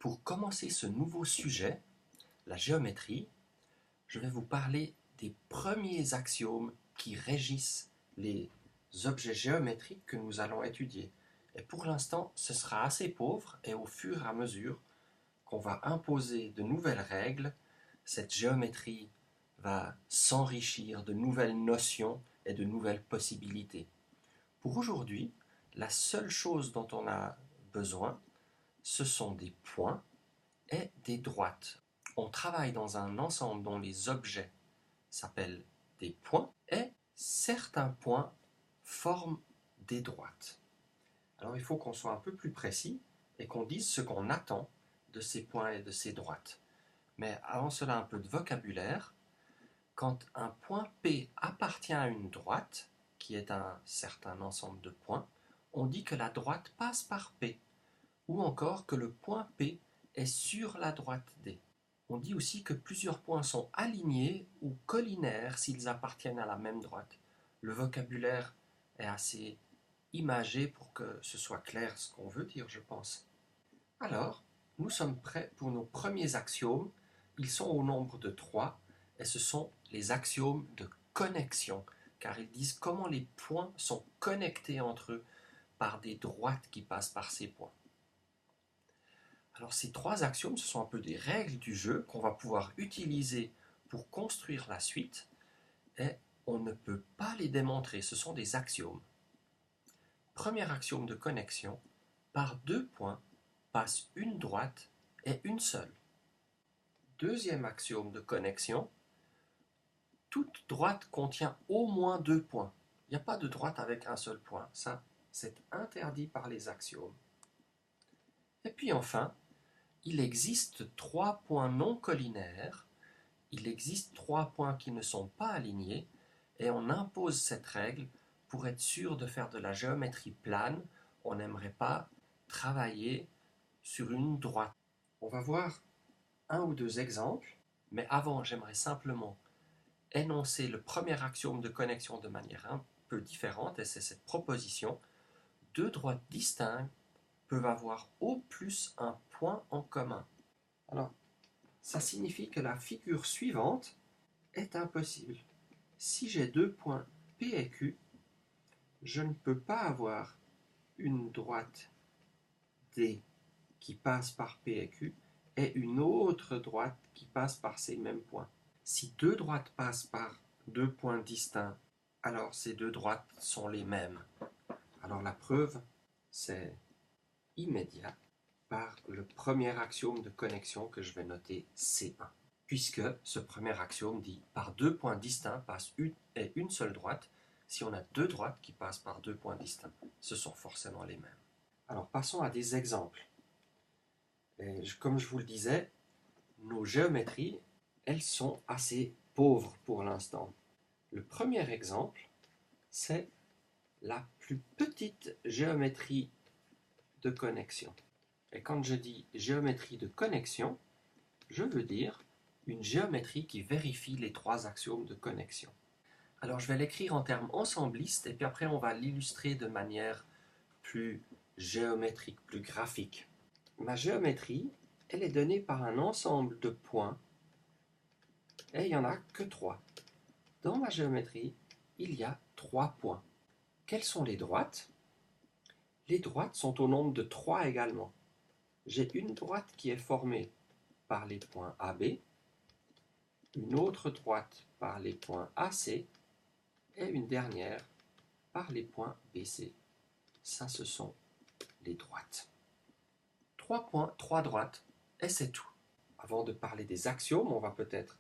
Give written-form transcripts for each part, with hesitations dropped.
Pour commencer ce nouveau sujet, la géométrie, je vais vous parler des premiers axiomes qui régissent les objets géométriques que nous allons étudier. Et pour l'instant, ce sera assez pauvre et au fur et à mesure qu'on va imposer de nouvelles règles, cette géométrie va s'enrichir de nouvelles notions et de nouvelles possibilités. Pour aujourd'hui, la seule chose dont on a besoin, ce sont des points et des droites. On travaille dans un ensemble dont les objets s'appellent des points et certains points forment des droites. Alors il faut qu'on soit un peu plus précis et qu'on dise ce qu'on attend de ces points et de ces droites. Mais avant cela, un peu de vocabulaire. Quand un point P appartient à une droite, qui est un certain ensemble de points, on dit que la droite passe par P, ou encore que le point P est sur la droite D. On dit aussi que plusieurs points sont alignés ou collinaires s'ils appartiennent à la même droite. Le vocabulaire est assez imagé pour que ce soit clair ce qu'on veut dire, je pense. Alors, nous sommes prêts pour nos premiers axiomes. Ils sont au nombre de 3 et ce sont les axiomes de connexion, car ils disent comment les points sont connectés entre eux par des droites qui passent par ces points. Alors ces 3 axiomes, ce sont un peu des règles du jeu qu'on va pouvoir utiliser pour construire la suite et on ne peut pas les démontrer, ce sont des axiomes. Premier axiome de connexion, par 2 points passe une droite et une seule. Deuxième axiome de connexion, toute droite contient au moins 2 points. Il n'y a pas de droite avec un seul point, ça c'est interdit par les axiomes. Et puis enfin, il existe 3 points non collinaires, il existe 3 points qui ne sont pas alignés, et on impose cette règle pour être sûr de faire de la géométrie plane. On n'aimerait pas travailler sur une droite. On va voir un ou deux exemples, mais avant j'aimerais simplement énoncer le premier axiome de connexion de manière un peu différente, et c'est cette proposition: deux droites distinctes peuvent avoir au plus un point en commun. Alors, ça signifie que la figure suivante est impossible. Si j'ai 2 points P et Q, je ne peux pas avoir une droite D qui passe par P et Q et une autre droite qui passe par ces mêmes points. Si 2 droites passent par 2 points distincts, alors ces 2 droites sont les mêmes. Alors la preuve, c'est immédiat par le premier axiome de connexion que je vais noter C1. Puisque ce premier axiome dit par 2 points distincts passe une seule droite. Si on a 2 droites qui passent par 2 points distincts, ce sont forcément les mêmes. Alors passons à des exemples. Et comme je vous le disais, nos géométries, elles sont assez pauvres pour l'instant. Le premier exemple, c'est la plus petite géométrie de connexion. Et quand je dis géométrie de connexion, je veux dire une géométrie qui vérifie les 3 axiomes de connexion. Alors je vais l'écrire en termes ensemblistes et puis après on va l'illustrer de manière plus géométrique, plus graphique. Ma géométrie, elle est donnée par un ensemble de points et il n'y en a que 3. Dans ma géométrie, il y a 3 points. Quelles sont les droites? Les droites sont au nombre de 3 également. J'ai une droite qui est formée par les points AB, une autre droite par les points AC et une dernière par les points BC. Ça, ce sont les droites. 3 points, 3 droites, et c'est tout. Avant de parler des axiomes, on va peut-être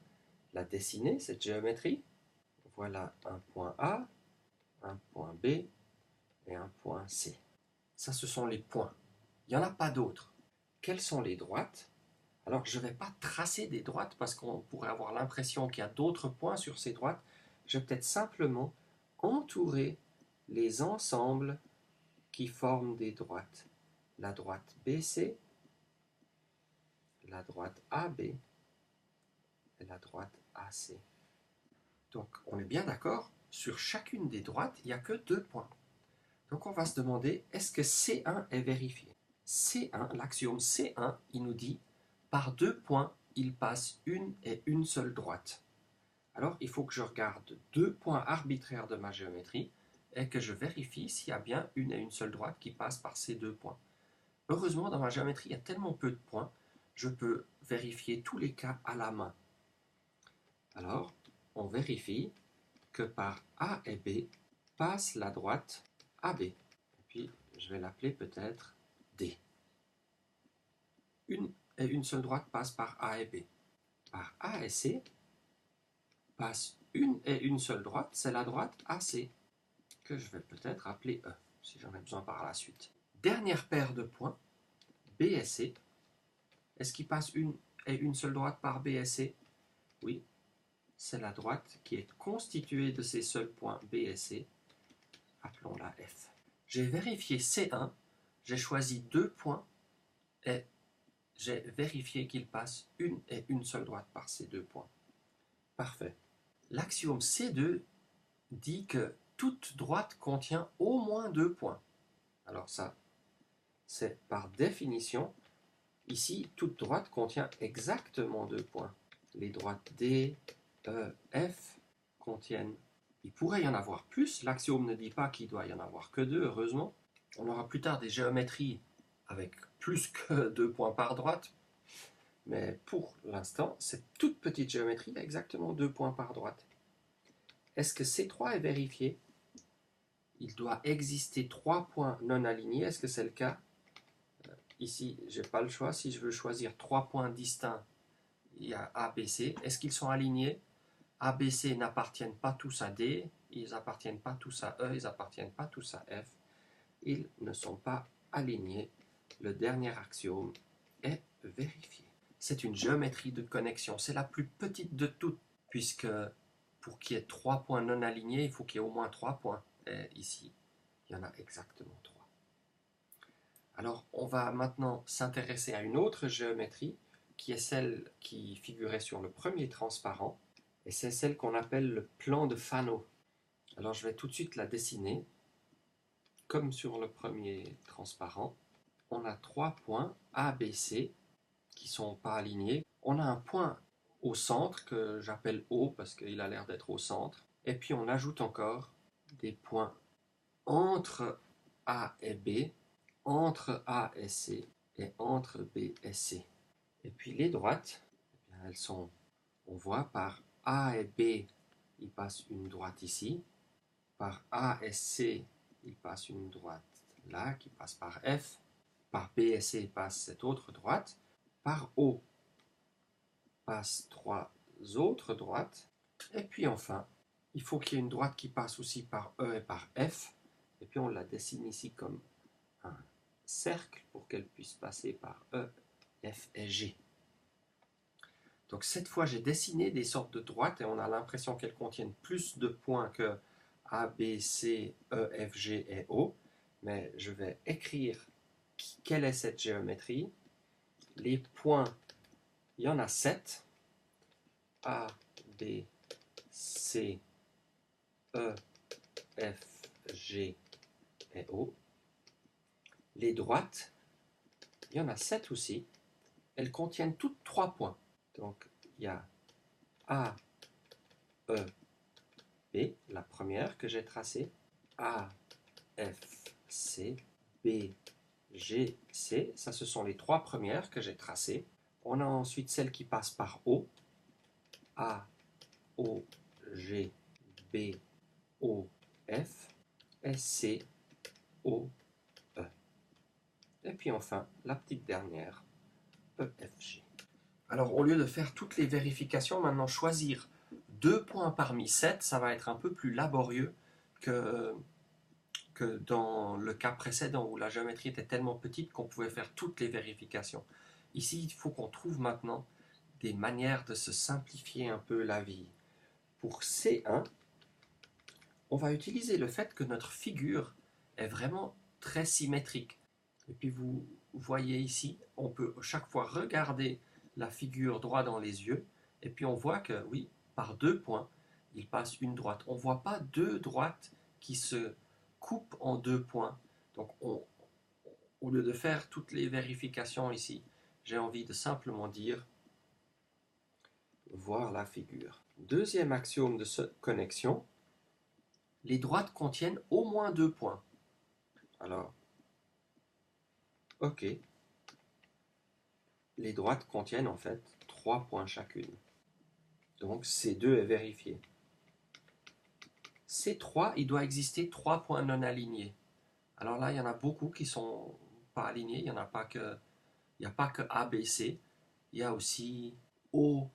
la dessiner, cette géométrie. Voilà un point A, un point B et un point C. Ça, ce sont les points. Il n'y en a pas d'autres. Quelles sont les droites? Alors, je ne vais pas tracer des droites parce qu'on pourrait avoir l'impression qu'il y a d'autres points sur ces droites. Je vais peut-être simplement entourer les ensembles qui forment des droites. La droite BC, la droite AB et la droite AC. Donc, on est bien d'accord, sur chacune des droites, il n'y a que 2 points. Donc, on va se demander, est-ce que C1 est vérifié? C1, l'axiome C1, il nous dit par 2 points, il passe une et une seule droite. Alors, il faut que je regarde 2 points arbitraires de ma géométrie et que je vérifie s'il y a bien une et une seule droite qui passe par ces 2 points. Heureusement, dans ma géométrie, il y a tellement peu de points, je peux vérifier tous les cas à la main. Alors, on vérifie que par A et B passe la droite AB. Et puis, je vais l'appeler peut-être D. Une et une seule droite passe par A et B. Par A et C passe une et une seule droite, c'est la droite AC, que je vais peut-être appeler E, si j'en ai besoin par la suite. Dernière paire de points, B et C. Est-ce qu'il passe une et une seule droite par B et C? Oui, c'est la droite qui est constituée de ces seuls points B et C. Appelons-la F. J'ai vérifié C1, j'ai choisi 2 points et j'ai vérifié qu'il passe une et une seule droite par ces 2 points. Parfait. L'axiome C2 dit que toute droite contient au moins 2 points. Alors ça, c'est par définition. Ici, toute droite contient exactement 2 points. Les droites D, E, F contiennent... Il pourrait y en avoir plus. L'axiome ne dit pas qu'il doit y en avoir que 2, heureusement. On aura plus tard des géométries avec plus que 2 points par droite. Mais pour l'instant, cette toute petite géométrie a exactement 2 points par droite. Est-ce que C3 est vérifié? Il doit exister 3 points non alignés. Est-ce que c'est le cas? Ici, je n'ai pas le choix. Si je veux choisir 3 points distincts, il y a A, B, C. Est-ce qu'ils sont alignés? A, B, C n'appartiennent pas tous à D. Ils n'appartiennent pas tous à E. Ils n'appartiennent pas tous à F. Ils ne sont pas alignés. Le dernier axiome est vérifié. C'est une géométrie de connexion. C'est la plus petite de toutes, puisque pour qu'il y ait 3 points non alignés, il faut qu'il y ait au moins 3 points. Et ici, il y en a exactement 3. Alors, on va maintenant s'intéresser à une autre géométrie, qui est celle qui figurait sur le premier transparent, et c'est celle qu'on appelle le plan de Fano. Alors, je vais tout de suite la dessiner. Comme sur le premier transparent, on a 3 points A, B, C qui ne sont pas alignés. On a un point au centre que j'appelle O parce qu'il a l'air d'être au centre. Et puis on ajoute encore des points entre A et B, entre A et C et entre B et C. Et puis les droites, eh bien, elles sont, on voit par A et B, il passe une droite ici. Par A et C, il passe une droite là qui passe par F. Par B et C passe cette autre droite. Par O passe 3 autres droites. Et puis enfin, il faut qu'il y ait une droite qui passe aussi par E et par F. Et puis on la dessine ici comme un cercle pour qu'elle puisse passer par E, F et G. Donc cette fois, j'ai dessiné des sortes de droites et on a l'impression qu'elles contiennent plus de points que A, B, C, E, F, G et O. Mais je vais écrire quelle est cette géométrie. Les points, il y en a 7. A, B, C, E, F, G et O. Les droites, il y en a 7 aussi. Elles contiennent toutes 3 points. Donc, il y a A, E, B, la première que j'ai tracée. A, F, C, B, G, C. Ça, ce sont les 3 premières que j'ai tracées. On a ensuite celle qui passe par O. A, O, G, B, O, F. Et C, O, E. Et puis enfin, la petite dernière, E, F, G. Alors, au lieu de faire toutes les vérifications, maintenant choisir 2 points parmi 7, ça va être un peu plus laborieux que dans le cas précédent où la géométrie était tellement petite qu'on pouvait faire toutes les vérifications. Ici, il faut qu'on trouve maintenant des manières de se simplifier un peu la vie. Pour C1, on va utiliser le fait que notre figure est vraiment très symétrique. Et puis vous voyez ici, on peut chaque fois regarder la figure droit dans les yeux, et puis on voit que oui, par 2 points, il passe une droite. On ne voit pas 2 droites qui se coupent en 2 points. Donc au lieu de faire toutes les vérifications ici, j'ai envie de simplement dire voir la figure. Deuxième axiome de cette connexion, les droites contiennent au moins 2 points. Alors, ok, les droites contiennent en fait 3 points chacune. Donc C2 est vérifié. C3, il doit exister 3 points non alignés. Alors là, il y en a beaucoup qui ne sont pas alignés. Il n'y a pas que A, B, C. Il y a aussi O,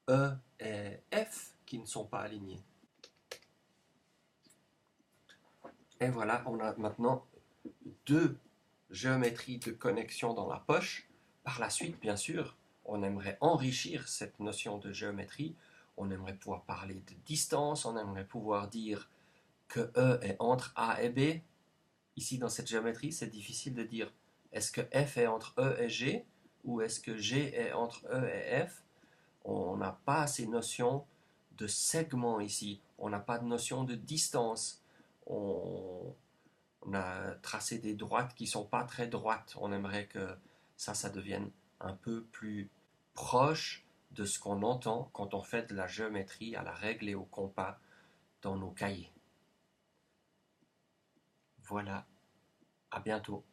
E et F qui ne sont pas alignés. Et voilà, on a maintenant 2 géométries de connexion dans la poche. Par la suite, bien sûr, on aimerait enrichir cette notion de géométrie. On aimerait pouvoir parler de distance. On aimerait pouvoir dire que E est entre A et B. Ici, dans cette géométrie, c'est difficile de dire est-ce que F est entre E et G ou est-ce que G est entre E et F. On n'a pas ces notions de segment ici. On n'a pas de notion de distance. On a tracé des droites qui ne sont pas très droites. On aimerait que ça devienne un peu plus proche de ce qu'on entend quand on fait de la géométrie à la règle et au compas dans nos cahiers. Voilà, à bientôt.